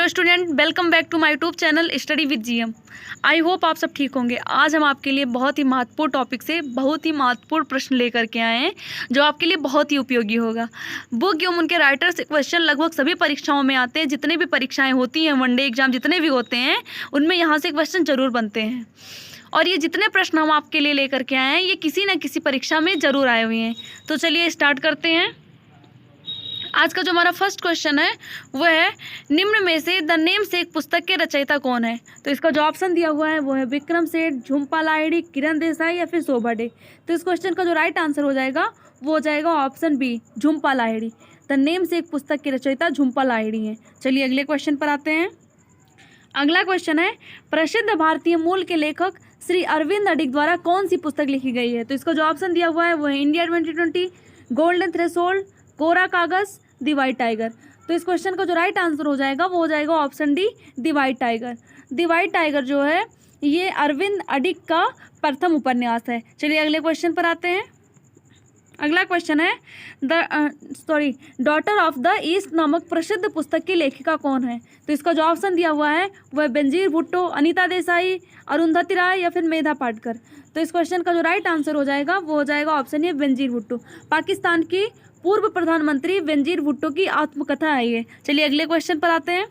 Hello student, welcome back to my YouTube channel study with GM. I hope आप सब ठीक होंगे। आज हम आपके लिए बहुत ही महत्वपूर्ण टॉपिक से बहुत ही महत्वपूर्ण प्रश्न लेकर के आए हैं जो आपके लिए बहुत ही उपयोगी होगा। बुक एवं उनके राइटर से क्वेश्चन लगभग सभी परीक्षाओं में आते हैं। जितने भी परीक्षाएँ होती हैं, वनडे एग्जाम जितने भी होते हैं, उनमें यहाँ से क्वेश्चन जरूर बनते हैं। और ये जितने प्रश्न हम आपके लिए लेकर के आए हैं, ये किसी न किसी परीक्षा में ज़रूर आए हुए हैं। तो चलिए स्टार्ट करते हैं। आज का जो हमारा फर्स्ट क्वेश्चन है वह है, निम्न में से द नेम से एक पुस्तक के रचयिता कौन है। तो इसका जो ऑप्शन दिया हुआ है वो है विक्रम सेठ, झुम्पा लाहिड़ी, किरण देसाई या फिर शोभा डे। तो इस क्वेश्चन का जो राइट आंसर हो जाएगा वो हो जाएगा option B, Jhumpa Lahiri. The name से एक पुस्तक के रचयिता झुम्पा लाहिड़ी हैं। चलिए अगले क्वेश्चन पर आते हैं। अगला क्वेश्चन है, प्रसिद्ध भारतीय मूल के लेखक श्री अरविंद अडिग द्वारा कौन सी पुस्तक लिखी गई है। तो इसका जो ऑप्शन दिया हुआ है वो है इंडिया 2020, गोल्डन थ्रेशोल्ड, कोरा कागज, द व्हाइट टाइगर। तो इस क्वेश्चन का जो राइट आंसर हो जाएगा वो हो जाएगा option D, the white tiger. The white tiger जो है ये अरविंद अडिग का प्रथम उपन्यास है। चलिए अगले क्वेश्चन पर आते हैं। अगला क्वेश्चन है, डॉटर ऑफ द ईस्ट नामक प्रसिद्ध पुस्तक की लेखिका कौन है। तो इसका जो ऑप्शन दिया हुआ है वह बेनजीर भुट्टो, अनीता देसाई, अरुंधति राय या फिर मेधा पाटकर। तो इस क्वेश्चन का जो राइट आंसर हो जाएगा वो हो जाएगा ऑप्शन ए, बेनजीर भुट्टो। पाकिस्तान की पूर्व प्रधानमंत्री बेनजीर भुट्टो की आत्मकथा है ये। चलिए अगले क्वेश्चन पर आते हैं।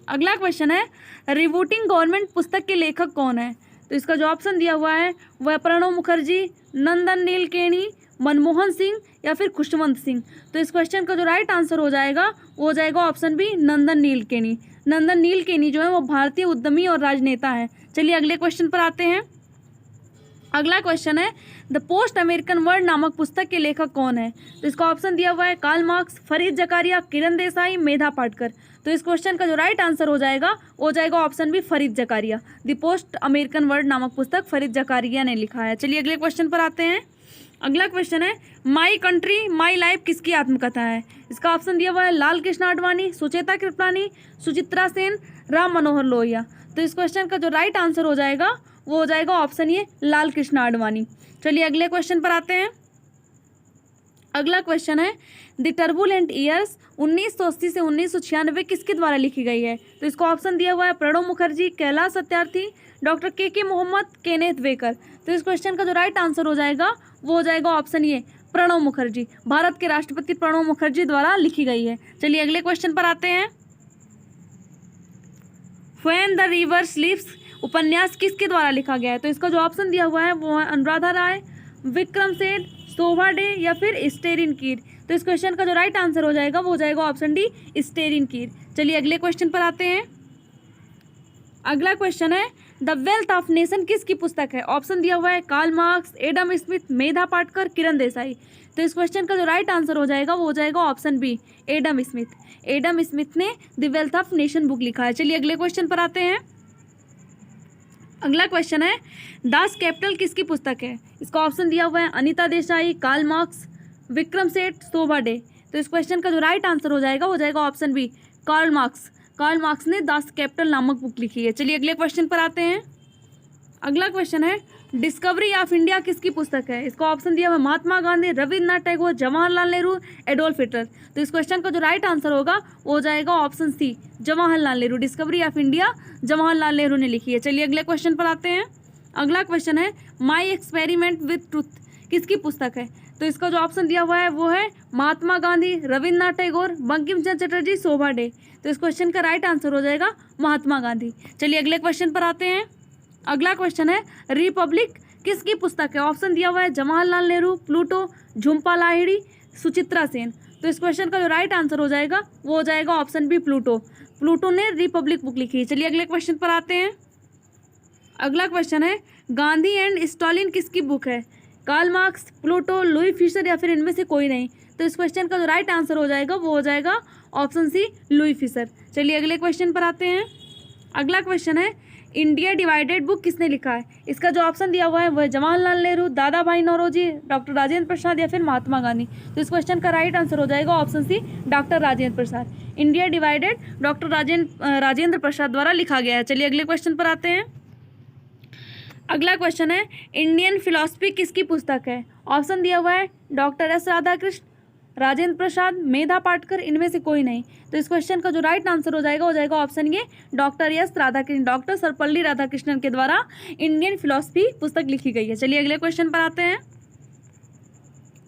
अगला क्वेश्चन है, रिबूटिंग गवर्नमेंट पुस्तक के लेखक कौन है। तो इसका जो ऑप्शन दिया हुआ है वह प्रणब मुखर्जी, नंदन नीलकेणी, मनमोहन सिंह या फिर खुशवंत सिंह। तो इस क्वेश्चन का जो राइट आंसर हो जाएगा वो हो जाएगा ऑप्शन बी, नंदन नीलकेणी। नंदन नीलकेणी जो है वो भारतीय उद्यमी और राजनेता है। चलिए अगले क्वेश्चन पर आते हैं। अगला क्वेश्चन है, द पोस्ट अमेरिकन वर्ल्ड नामक पुस्तक के लेखक कौन है। तो इसका ऑप्शन दिया हुआ है कार्ल मार्क्स, फरीद जकारिया, किरण देसाई, मेधा पाटकर। तो इस क्वेश्चन का जो राइट आंसर हो जाएगा option B, Fareed Zakaria. The post American world नामक पुस्तक फरीद जकारिया ने लिखा है। चलिए अगले क्वेश्चन पर आते हैं। अगला क्वेश्चन है, माई कंट्री माई लाइफ किसकी आत्मकथा है। इसका ऑप्शन दिया हुआ है लाल कृष्ण आडवाणी, सुचेता कृपलानी, सुचित्रा सेन, राम मनोहर लोहिया। तो इस क्वेश्चन का जो राइट आंसर हो जाएगा वो हो जाएगा ऑप्शन ए, लाल कृष्ण आडवाणी। चलिए अगले क्वेश्चन पर आते हैं। अगला क्वेश्चन है, द टर्बुलेंट ईयर्स 1980 से 1996 किसके द्वारा लिखी गई है। तो इसका ऑप्शन दिया हुआ है प्रणब मुखर्जी, कैलाश सत्यार्थी, डॉक्टर के मोहम्मद, केनेथ वेकर। तो इस क्वेश्चन का जो राइट आंसर हो जाएगा वो हो जाएगा ऑप्शन ए, प्रणब मुखर्जी। भारत के राष्ट्रपति प्रणब मुखर्जी द्वारा लिखी गई है। चलिए अगले क्वेश्चन पर आते हैं। व्हेन द रिवर स्लीप्स उपन्यास किसके द्वारा लिखा गया है। तो इसका जो ऑप्शन दिया हुआ है वो है अनुराधा राय, विक्रम सेठ, शोभा डे या फिर स्टेरिन कीर। तो इस क्वेश्चन का जो राइट आंसर हो जाएगा वो हो जाएगा ऑप्शन डी, स्टेरिन कीर। चलिए अगले क्वेश्चन पर आते हैं। अगला क्वेश्चन है, द वेल्थ ऑफ नेशन किसकी पुस्तक है। ऑप्शन दिया हुआ है Karl marks, Adam Smith, Medha Patkar, Kiran Desai. तो इस क्वेश्चन का जो राइट आंसर हो जाएगा वो हो जाएगा option B, Adam Smith. Adam Smith ने the wealth of nation book लिखा है। चलिए अगले क्वेश्चन पर आते हैं। अगला क्वेश्चन है, दास कैपिटल किसकी पुस्तक है। इसका ऑप्शन दिया हुआ है अनीता देसाई, कार्ल मार्क्स, विक्रम सेठ, शोभा डे। तो इस क्वेश्चन का जो राइट आंसर हो जाएगा वो जाएगा option B, Karl Marx. Karl Marx ने दास कैपिटल नामक बुक लिखी है। चलिए अगले क्वेश्चन पर आते हैं। अगला क्वेश्चन है, डिस्कवरी ऑफ इंडिया किसकी पुस्तक है। इसका ऑप्शन दिया हुआ है महात्मा गांधी, रविन्द्रनाथ टैगोर, जवाहरलाल नेहरू, एडोल्फ हिटलर। तो इस क्वेश्चन का जो राइट आंसर होगा वो हो जाएगा option C, Jawaharlal Nehru. Discovery of India Jawaharlal Nehru ने लिखी है। चलिए अगले क्वेश्चन पर आते हैं। अगला क्वेश्चन है, माई एक्सपेरिमेंट विथ ट्रूथ किसकी पुस्तक है। तो इसका जो ऑप्शन दिया हुआ है वो है महात्मा गांधी, रविन्द्रनाथ टैगोर, बंकिम चंद्र चटर्जी, शोभा डे। तो इस क्वेश्चन का राइट आंसर हो जाएगा महात्मा गांधी। चलिए अगले क्वेश्चन पर आते हैं। अगला क्वेश्चन है, रिपब्लिक किसकी पुस्तक है। ऑप्शन दिया हुआ है जवाहरलाल नेहरू, प्लूटो, झुम्पा लाहिड़ी, सुचित्रा सेन। तो इस क्वेश्चन का जो राइट आंसर हो जाएगा वो हो जाएगा ऑप्शन बी, प्लूटो। प्लूटो ने रिपब्लिक बुक लिखी है। चलिए अगले क्वेश्चन पर आते हैं। अगला क्वेश्चन है, गांधी एंड स्टालिन किसकी बुक है। Karl Marx, Pluto, Louis Fischer या फिर इनमें से कोई नहीं। तो इस क्वेश्चन का जो राइट आंसर हो जाएगा वो हो जाएगा ऑप्शन सी, लुई फिशर। चलिए अगले क्वेश्चन पर आते हैं। अगला क्वेश्चन है, इंडिया डिवाइडेड बुक किसने लिखा है। इसका जो ऑप्शन दिया हुआ है वह जवाहरलाल नेहरू, दादा भाई नौरोजी, डॉक्टर राजेंद्र प्रसाद या फिर महात्मा गांधी। तो इस क्वेश्चन का राइट आंसर हो जाएगा ऑप्शन सी, doctor Rajendra Prasad. India divided doctor Rajendra Prasad द्वारा लिखा गया है। चलिए अगले क्वेश्चन पर आते हैं। अगला क्वेश्चन है, इंडियन फिलॉसफी किसकी पुस्तक है। ऑप्शन दिया हुआ है डॉक्टर एस राधाकृष्ण, राजेंद्र प्रसाद, मेधा पाटकर, इनमें से कोई नहीं। तो इस क्वेश्चन का जो राइट आंसर हो जाएगा ऑप्शन ये doctor S Radhakrishnan, doctor Sarvepalli Radhakrishnan के द्वारा इंडियन फिलॉसफी पुस्तक लिखी गई है। चलिए अगले क्वेश्चन पर आते हैं।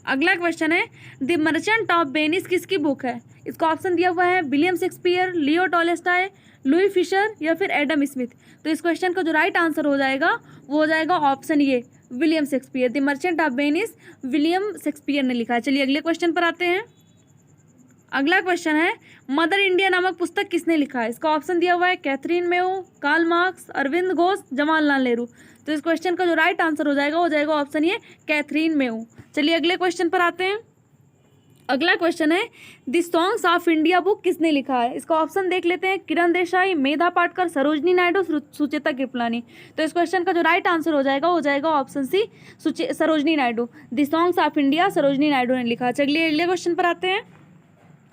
अगला क्वेश्चन है द मर्चेंट ऑफ वेनिस किसकी बुक है? इसका ऑप्शन दिया हुआ है विलियम शेक्सपियर, लियो टॉलस्टॉय, लुई फिशर या फिर एडम स्मिथ। तो इस क्वेश्चन का जो राइट आंसर हो जाएगा वो हो जाएगा ऑप्शन ये William Shakespeare. The merchant of Venice William Shakespeare ने लिखा है। चलिए अगले क्वेश्चन पर आते हैं। अगला क्वेश्चन है मदर इंडिया नामक पुस्तक किसने लिखा है? इसका ऑप्शन दिया हुआ है Katherine Mayo, Karl Marx, Arvind Ghosh, Jawaharlal Nehru. तो इस क्वेश्चन का जो राइट आंसर हो जाएगा ऑप्शन ये कैथरीन मेओ। चलिए अगले क्वेश्चन पर आते हैं। अगला क्वेश्चन है the songs of India book किसने लिखा है? इसका ऑप्शन देख लेते हैं किरण देसाई, मेधा पाटकर, सरोजनी नायडू, सुचेता कृपलानी। तो इस क्वेश्चन का जो राइट आंसर हो जाएगा option C Sarojini Naidu. The songs of India Sarojini Naidu ने लिखा है। चलिए अगले क्वेश्चन पर आते हैं।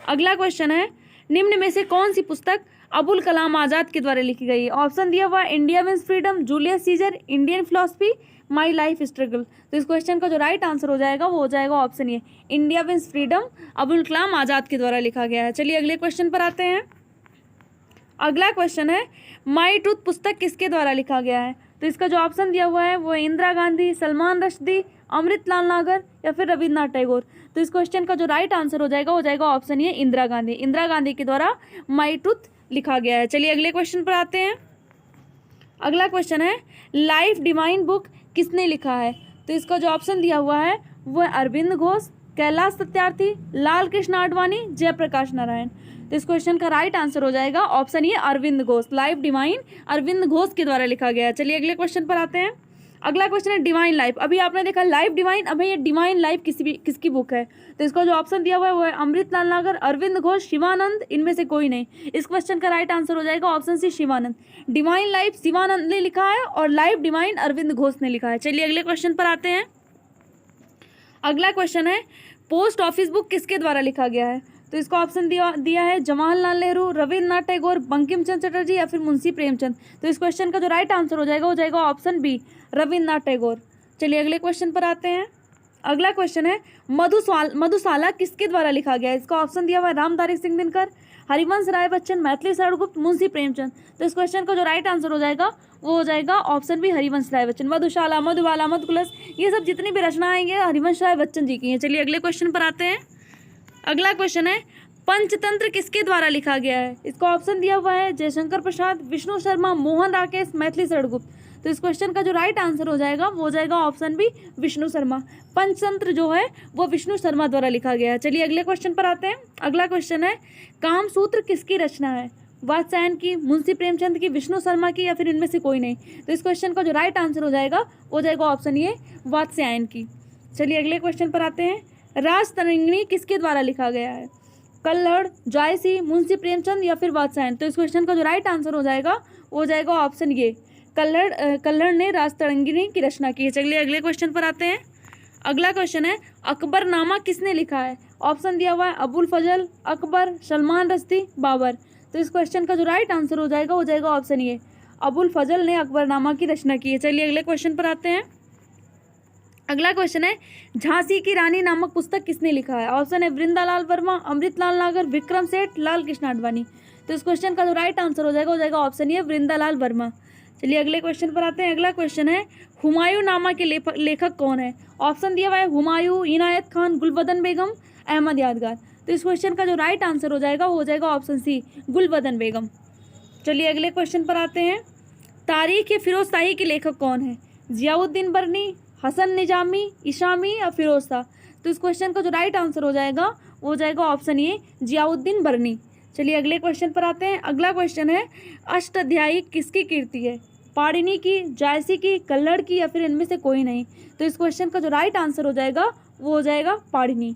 अगला क्वेश्चन है निम्न में से कौन सी पुस्तक अबुल कलाम आज़ाद के द्वारा लिखी गई है? ऑप्शन दिया हुआ India means freedom, Julius Caesar, Indian philosophy, my life struggle. तो इस क्वेश्चन का जो राइट आंसर हो जाएगा ऑप्शन ये India means freedom, Abul Kalam Azad के द्वारा लिखा गया है। चलिए अगले क्वेश्चन पर आते हैं। अगला क्वेश्चन है माई ट्रूथ पुस्तक किसके द्वारा लिखा गया है? तो इसका जो ऑप्शन दिया हुआ है वो इंदिरा गांधी, सलमान रश्दी, अमृतलाल नागर या फिर रविन्द्रनाथ टैगोर। तो इस क्वेश्चन का जो राइट आंसर हो जाएगा ऑप्शन ये इंदिरा गांधी के द्वारा माई ट्रूथ लिखा गया है। चलिए अगले क्वेश्चन पर आते हैं। अगला क्वेश्चन है लाइफ डिवाइन बुक किसने लिखा है? तो इसका जो ऑप्शन दिया हुआ है वो है अरविंद घोष, कैलाश सत्यार्थी, लाल कृष्ण आडवाणी, जयप्रकाश नारायण। तो इस क्वेश्चन का राइट आंसर हो जाएगा ऑप्शन ये अरविंद घोष। लाइफ डिवाइन अरविंद घोष के द्वारा लिखा गया है। चलिए अगले क्वेश्चन पर आते हैं। अगला क्वेश्चन है डिवाइन लाइफ। अभी आपने देखा लाइफ डिवाइन, अभी ये डिवाइन लाइफ किसकी बुक है? तो इसका जो ऑप्शन दिया हुआ है वो है अमृतलाल नागर, अरविंद घोष, शिवानंद, इनमें से कोई नहीं। इस क्वेश्चन का राइट आंसर हो जाएगा option C Shivanand. Divine life Shivanand ने लिखा है और लाइफ डिवाइन अरविंद घोष ने लिखा है। चलिए अगले क्वेश्चन पर आते हैं। अगला क्वेश्चन है पोस्ट ऑफिस बुक किसके द्वारा लिखा गया है? तो इसका ऑप्शन दिया है जवाहरलाल नेहरू, रविन्द्रनाथ टैगोर, बंकिम चंद्र चटर्जी या फिर मुंशी प्रेमचंद। तो इस क्वेश्चन का जो राइट आंसर हो जाएगा ऑप्शन बी रविन्द्रनाथ टैगोर। चलिए अगले क्वेश्चन पर आते हैं। अगला क्वेश्चन है मधुशाला किसके द्वारा लिखा गया है? इसका ऑप्शन दिया हुआ है रामधारी सिंह दिनकर, हरिवंश राय बच्चन, मैथिली शरण गुप्त, मुंशी प्रेमचंद। तो इस क्वेश्चन का जो राइट आंसर हो जाएगा ऑप्शन बी हरिवंश राय बच्चन। मधुशाला, मधुबाला, मधुकुलस, ये सब जितनी भी रचनाएं ये हरिवंश राय बच्चन जी की हैं। चलिए अगले क्वेश्चन पर आते हैं। अगला क्वेश्चन है पंचतंत्र किसके द्वारा लिखा गया है? इसका ऑप्शन दिया हुआ है जयशंकर प्रसाद, विष्णु शर्मा, मोहन राकेश, मैथिली शरण गुप्त। तो इस क्वेश्चन का जो राइट आंसर हो जाएगा ऑप्शन बी विष्णु शर्मा। पंचतंत्र जो है वो विष्णु शर्मा द्वारा लिखा गया है। चलिए अगले क्वेश्चन पर आते हैं। अगला क्वेश्चन है कामसूत्र किसकी रचना है? वात्स्यायन की, मुंशी प्रेमचंद की, विष्णु शर्मा की या फिर इनमें से कोई नहीं। तो इस क्वेश्चन का जो राइट आंसर हो जाएगा ऑप्शन ये वात्स्यायन की। चलिए अगले क्वेश्चन पर आते हैं। राजतरंगिणी किसके द्वारा लिखा गया है? कल्हड़, जायसी, मुंशी प्रेमचंद या फिर वात्स्यायन। तो इस क्वेश्चन का जो राइट आंसर हो जाएगा ऑप्शन ये कल्हड़ ने राजतरंगिणी की रचना की है। चलिए अगले क्वेश्चन पर आते हैं। अगला क्वेश्चन है अकबरनामा किसने लिखा है? ऑप्शन दिया हुआ है अबुल फजल, अकबर, सलमान रश्दी, बाबर। तो इस क्वेश्चन का जो राइट आंसर हो जाएगा ऑप्शन ये अबुल फजल ने अकबरनामा की रचना की है। चलिए अगले क्वेश्चन पर आते हैं। अगला क्वेश्चन है झांसी की रानी नामक पुस्तक किसने लिखा है? ऑप्शन है वृंदालाल वर्मा, अमृतलाल नागर, विक्रम सेठ, लाल कृष्ण आडवाणी। तो इस क्वेश्चन का जो राइट आंसर हो जाएगा ऑप्शन ये वृंदालाल वर्मा। चलिए अगले क्वेश्चन पर आते हैं। अगला क्वेश्चन है हुमायूं नामा के लेखक कौन है? ऑप्शन दिया हुआ है हुमायूं, इनायत खान, गुलबदन बेगम, अहमद यादगार। तो इस क्वेश्चन का जो राइट आंसर हो जाएगा ऑप्शन सी गुलबदन बेगम। चलिए अगले क्वेश्चन पर आते हैं। तारीख फिरोज शाही के लेखक कौन है? जियाउद्दीन बरनी, हसन निजामी, इशामी या फिरोज शाह। तो इस क्वेश्चन का जो राइट आंसर हो जाएगा ऑप्शन ये जियाउद्दीन बरनी। चलिए अगले क्वेश्चन पर आते हैं। अगला क्वेश्चन है अष्टाध्यायी किसकी कीर्ति है? पाणिनि की, जायसी की, कल्हड़ की या फिर इनमें से कोई नहीं। तो इस क्वेश्चन का जो राइट आंसर हो जाएगा पाणिनि।